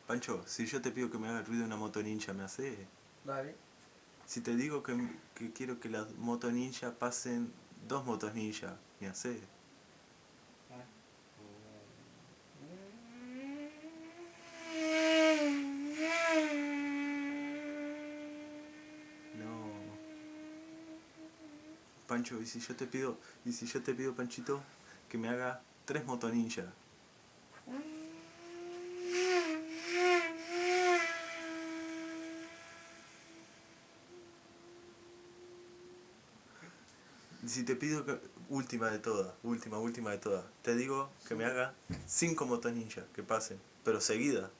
Pancho, si yo te pido que me haga el ruido de una moto ninja, ¿me hace? Dale. Si te digo que quiero que las motos ninja pasen 2 motos ninja, ¿me hace? No. Pancho, y si yo te pido, Panchito, que me haga 3 motos ninja. Si te pido que... última de todas, te digo que me haga 5 motos ninja, que pasen, pero seguidas.